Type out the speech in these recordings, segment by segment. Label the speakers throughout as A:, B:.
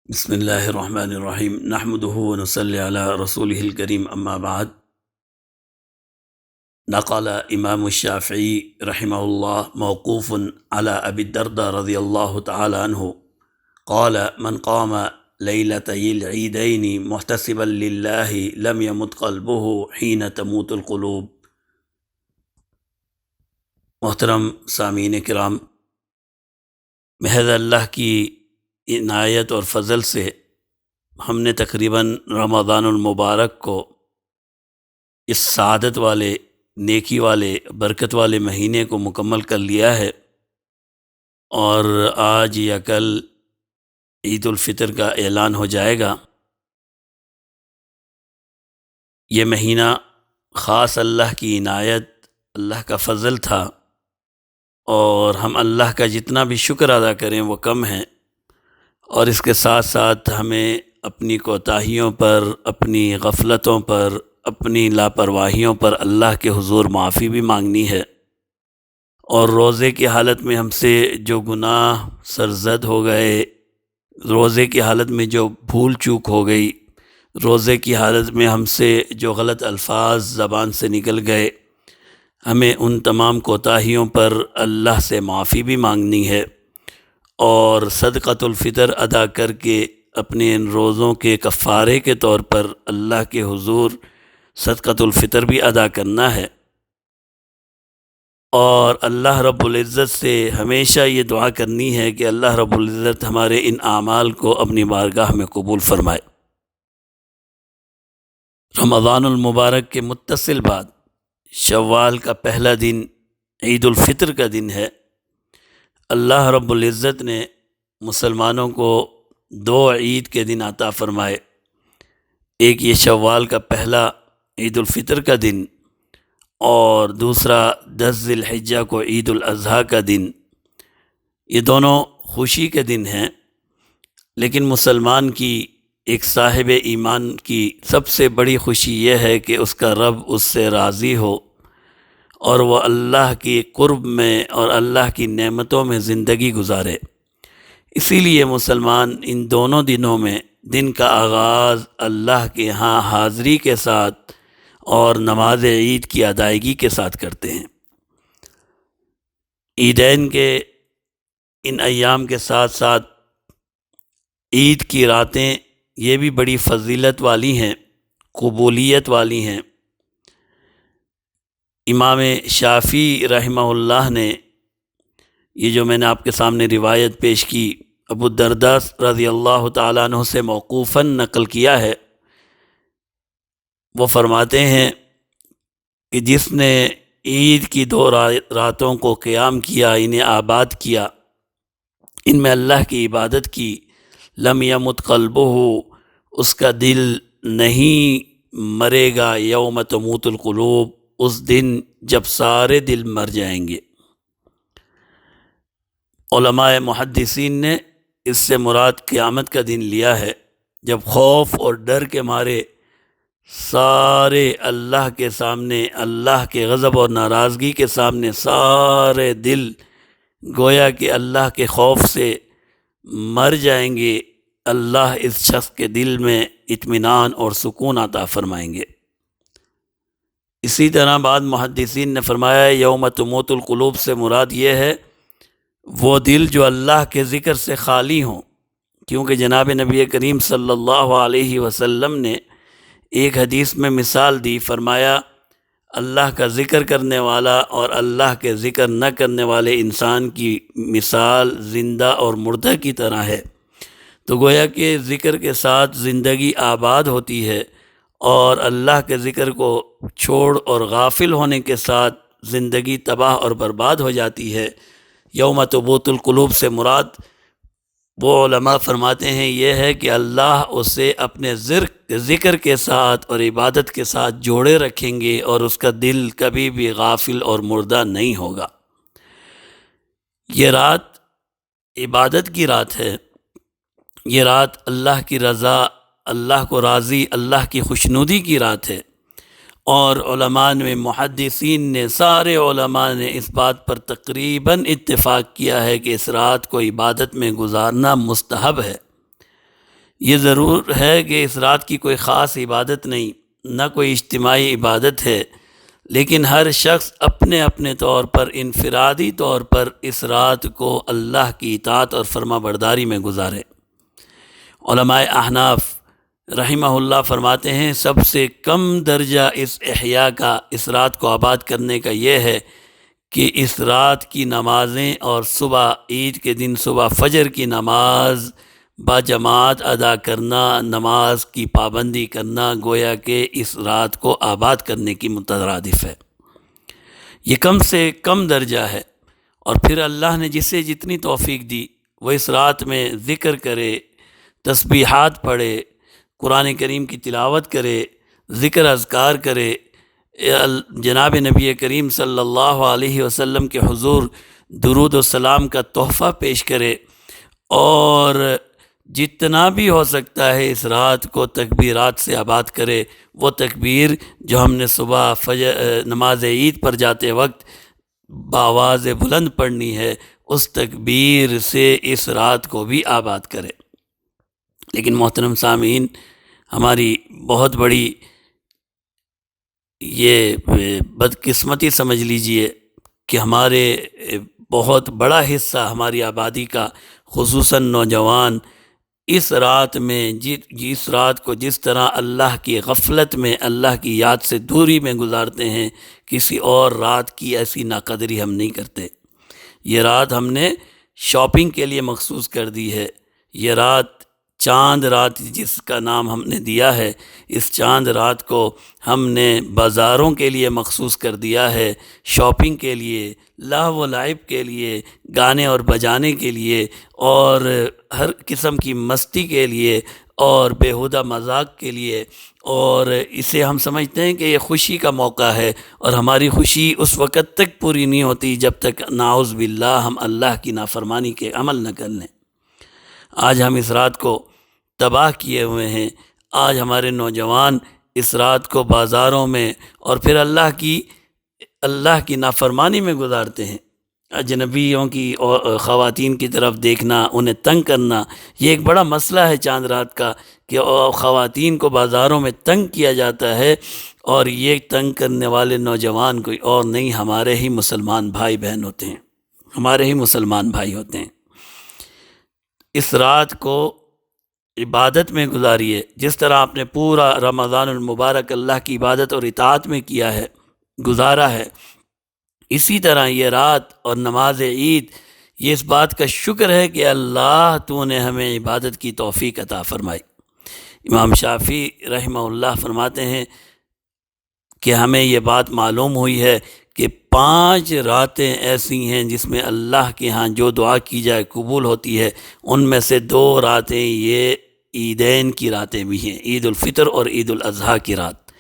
A: بسم اللہ الرحمن الرحیم نحمده ونصلی علی رسولہ الکریم اما بعد نقل امام الشافعی رحمہ اللہ موقوف علی ابی الدرداء رضی اللہ تعالی عنہ قال من قام لیلتي العیدین محتسبا للہ لم يمت قلبه حین تموت القلوب۔ محترم سامعین کرام، محض اللہ کی عنایت اور فضل سے ہم نے تقریباً رمضان المبارک کو اس سعادت والے، نیکی والے، برکت والے مہینے کو مکمل کر لیا ہے، اور آج یا کل عید الفطر کا اعلان ہو جائے گا۔ یہ مہینہ خاص اللہ کی عنایت، اللہ کا فضل تھا، اور ہم اللہ کا جتنا بھی شکر ادا کریں وہ کم ہے، اور اس کے ساتھ ساتھ ہمیں اپنی کوتاہیوں پر، اپنی غفلتوں پر، اپنی لاپرواہیوں پر اللہ کے حضور معافی بھی مانگنی ہے، اور روزے کی حالت میں ہم سے جو گناہ سرزد ہو گئے، روزے کی حالت میں جو بھول چوک ہو گئی، روزے کی حالت میں ہم سے جو غلط الفاظ زبان سے نکل گئے، ہمیں ان تمام کوتاہیوں پر اللہ سے معافی بھی مانگنی ہے، اور صدقۃ الفطر ادا کر کے اپنے ان روزوں کے کفارے کے طور پر اللہ کے حضور صدقۃ الفطر بھی ادا کرنا ہے، اور اللہ رب العزت سے ہمیشہ یہ دعا کرنی ہے کہ اللہ رب العزت ہمارے ان اعمال کو اپنی بارگاہ میں قبول فرمائے۔ رمضان المبارک کے متصل بعد شوال کا پہلا دن عید الفطر کا دن ہے۔ اللہ رب العزت نے مسلمانوں کو دو عید کے دن عطا فرمائے، ایک یہ شوال کا پہلا عید الفطر کا دن، اور دوسرا 10 ذی الحجہ کو عید الاضحیٰ کا دن۔ یہ دونوں خوشی کے دن ہیں، لیکن مسلمان کی، ایک صاحب ایمان کی سب سے بڑی خوشی یہ ہے کہ اس کا رب اس سے راضی ہو، اور وہ اللہ کی قرب میں اور اللہ کی نعمتوں میں زندگی گزارے۔ اسی لیے مسلمان ان دونوں دنوں میں دن کا آغاز اللہ کے ہاں حاضری کے ساتھ اور نماز عید کی ادائیگی کے ساتھ کرتے ہیں۔ عیدین کے ان ایام کے ساتھ ساتھ عید کی راتیں یہ بھی بڑی فضیلت والی ہیں، قبولیت والی ہیں۔ امام شافعی رحمہ اللہ نے یہ جو میں نے آپ کے سامنے روایت پیش کی، ابو الدرداء رضی اللہ تعالیٰ عنہ سے موقوفاً نقل کیا ہے۔ وہ فرماتے ہیں کہ جس نے عید کی دو راتوں کو قیام کیا، انہیں آباد کیا، ان میں اللہ کی عبادت کی، لم یمت قلبہ، اس کا دل نہیں مرے گا، یوم تموت القلوب، اس دن جب سارے دل مر جائیں گے۔ علماء محدثین نے اس سے مراد قیامت کا دن لیا ہے، جب خوف اور ڈر کے مارے سارے اللہ کے سامنے، اللہ کے غضب اور ناراضگی کے سامنے سارے دل گویا کہ اللہ کے خوف سے مر جائیں گے، اللہ اس شخص کے دل میں اطمینان اور سکون عطا فرمائیں گے۔ اسی طرح بعض محدثین نے فرمایا یوم تموت القلوب سے مراد یہ ہے وہ دل جو اللہ کے ذکر سے خالی ہوں، کیونکہ جناب نبی کریم صلی اللہ علیہ وسلم نے ایک حدیث میں مثال دی، فرمایا اللہ کا ذکر کرنے والا اور اللہ کے ذکر نہ کرنے والے انسان کی مثال زندہ اور مردہ کی طرح ہے۔ تو گویا کہ ذکر کے ساتھ زندگی آباد ہوتی ہے، اور اللہ کے ذکر کو چھوڑ اور غافل ہونے کے ساتھ زندگی تباہ اور برباد ہو جاتی ہے۔ یوم تموت القلوب سے مراد وہ علماء فرماتے ہیں یہ ہے کہ اللہ اسے اپنے ذکر کے ساتھ اور عبادت کے ساتھ جوڑے رکھیں گے، اور اس کا دل کبھی بھی غافل اور مردہ نہیں ہوگا۔ یہ رات عبادت کی رات ہے، یہ رات اللہ کی رضا، اللہ کو راضی، اللہ کی خوشنودی کی رات ہے، اور علماء میں محدثین نے، سارے علماء نے اس بات پر تقریباً اتفاق کیا ہے کہ اس رات کو عبادت میں گزارنا مستحب ہے۔ یہ ضرور ہے کہ اس رات کی کوئی خاص عبادت نہیں، نہ کوئی اجتماعی عبادت ہے، لیکن ہر شخص اپنے اپنے طور پر انفرادی طور پر اس رات کو اللہ کی اطاعت اور فرما برداری میں گزارے۔ علماء احناف رحمہ اللہ فرماتے ہیں سب سے کم درجہ اس احیاء کا، اس رات کو آباد کرنے کا یہ ہے کہ اس رات کی نمازیں اور صبح عید کے دن صبح فجر کی نماز باجماعت ادا کرنا، نماز کی پابندی کرنا گویا کہ اس رات کو آباد کرنے کی مترادف ہے۔ یہ کم سے کم درجہ ہے، اور پھر اللہ نے جسے جتنی توفیق دی وہ اس رات میں ذکر کرے، تسبیحات پڑھے، قرآن کریم کی تلاوت کرے، ذکر اذکار کرے، جناب نبی کریم صلی اللہ علیہ وسلم کے حضور درود و سلام کا تحفہ پیش کرے، اور جتنا بھی ہو سکتا ہے اس رات کو تکبیرات سے آباد کرے۔ وہ تکبیر جو ہم نے صبح نماز عید پر جاتے وقت بآواز بلند پڑھنی ہے، اس تکبیر سے اس رات کو بھی آباد کرے۔ لیکن محترم سامعین، ہماری بہت بڑی یہ بدقسمتی سمجھ لیجئے کہ ہمارے بہت بڑا حصہ ہماری آبادی کا، خصوصاً نوجوان، اس رات میں جس رات کو جس طرح اللہ کی غفلت میں، اللہ کی یاد سے دوری میں گزارتے ہیں، کسی اور رات کی ایسی ناقدری ہم نہیں کرتے۔ یہ رات ہم نے شاپنگ کے لیے مخصوص کر دی ہے۔ یہ رات چاند رات جس کا نام ہم نے دیا ہے، اس چاند رات کو ہم نے بازاروں کے لیے مخصوص کر دیا ہے، شاپنگ کے لیے، لہو و لعب کے لیے، گانے اور بجانے کے لیے، اور ہر قسم کی مستی کے لیے، اور بیہودہ مذاق کے لیے، اور اسے ہم سمجھتے ہیں کہ یہ خوشی کا موقع ہے، اور ہماری خوشی اس وقت تک پوری نہیں ہوتی جب تک نعوذ باللہ ہم اللہ کی نافرمانی کے عمل نہ کر لیں۔ آج ہم اس رات کو تباہ کیے ہوئے ہیں۔ آج ہمارے نوجوان اس رات کو بازاروں میں اور پھر اللہ کی نافرمانی میں گزارتے ہیں۔ اجنبیوں کی اور خواتین کی طرف دیکھنا، انہیں تنگ کرنا، یہ ایک بڑا مسئلہ ہے چاند رات کا، کہ خواتین کو بازاروں میں تنگ کیا جاتا ہے، اور یہ تنگ کرنے والے نوجوان کوئی اور نہیں، ہمارے ہی مسلمان بھائی بہن ہوتے ہیں، ہمارے ہی مسلمان بھائی ہوتے ہیں۔ اس رات کو عبادت میں گزاریے، جس طرح آپ نے پورا رمضان المبارک اللہ کی عبادت اور اطاعت میں کیا ہے، گزارا ہے، اسی طرح یہ رات اور نماز عید یہ اس بات کا شکر ہے کہ اللہ تو نے ہمیں عبادت کی توفیق عطا فرمائی۔ امام شافعی رحمہ اللہ فرماتے ہیں کہ ہمیں یہ بات معلوم ہوئی ہے کہ 5 راتیں ایسی ہیں جس میں اللہ کے ہاں جو دعا کی جائے قبول ہوتی ہے، ان میں سے 2 راتیں یہ عیدین کی راتیں بھی ہیں، عید الفطر اور عید الاضحیٰ کی رات۔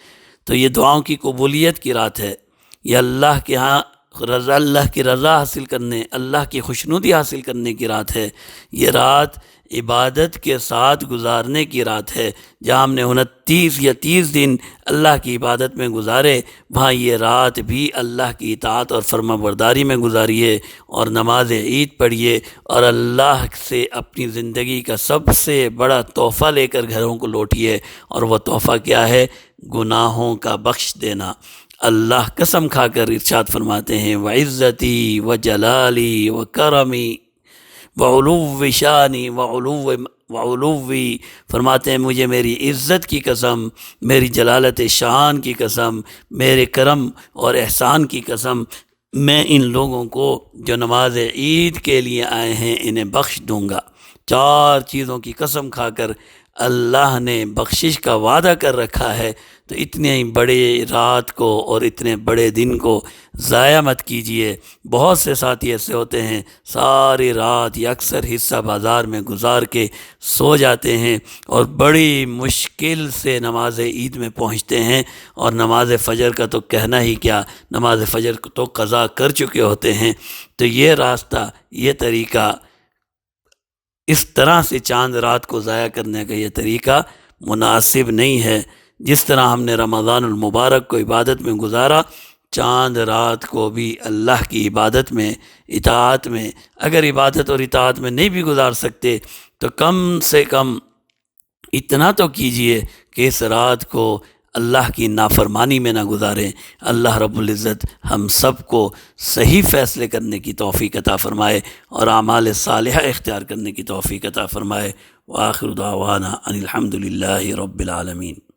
A: تو یہ دعاؤں کی قبولیت کی رات ہے، یہ اللہ کے ہاں اللہ کی رضا حاصل کرنے، اللہ کی خوشنودی حاصل کرنے کی رات ہے۔ یہ رات عبادت کے ساتھ گزارنے کی رات ہے۔ جہاں ہم نے 29 یا 30 دن اللہ کی عبادت میں گزارے، وہاں یہ رات بھی اللہ کی اطاعت اور فرما برداری میں گزاریے، اور نماز عید پڑھیے، اور اللہ سے اپنی زندگی کا سب سے بڑا تحفہ لے کر گھروں کو لوٹیے۔ اور وہ تحفہ کیا ہے؟ گناہوں کا بخش دینا۔ اللہ قسم کھا کر ارشاد فرماتے ہیں وعزتی وجلالی وکرمی وعلو شانی وعلوی، فرماتے ہیں مجھے میری عزت کی قسم، میری جلالت شان کی قسم، میرے کرم اور احسان کی قسم، میں ان لوگوں کو جو نماز عید کے لیے آئے ہیں انہیں بخش دوں گا۔ 4 چیزوں کی قسم کھا کر اللہ نے بخشش کا وعدہ کر رکھا ہے، تو اتنے ہی بڑے رات کو اور اتنے بڑے دن کو ضائع مت کیجیے۔ بہت سے ساتھی ایسے ہوتے ہیں ساری رات یا اکثر حصہ بازار میں گزار کے سو جاتے ہیں، اور بڑی مشکل سے نماز عید میں پہنچتے ہیں، اور نماز فجر کا تو کہنا ہی کیا، نماز فجر کو تو قضا کر چکے ہوتے ہیں۔ تو یہ راستہ، یہ طریقہ، اس طرح سے چاند رات کو ضائع کرنے کا یہ طریقہ مناسب نہیں ہے۔ جس طرح ہم نے رمضان المبارک کو عبادت میں گزارا، چاند رات کو بھی اللہ کی عبادت میں، اطاعت میں، اگر عبادت اور اطاعت میں نہیں بھی گزار سکتے تو کم سے کم اتنا تو کیجئے کہ اس رات کو اللہ کی نافرمانی میں نہ گزاریں۔ اللہ رب العزت ہم سب کو صحیح فیصلے کرنے کی توفیق عطا فرمائے اور اعمال صالحہ اختیار کرنے کی توفیق عطا فرمائے۔ وآخر دعوانا ان الحمد للہ رب العالمین۔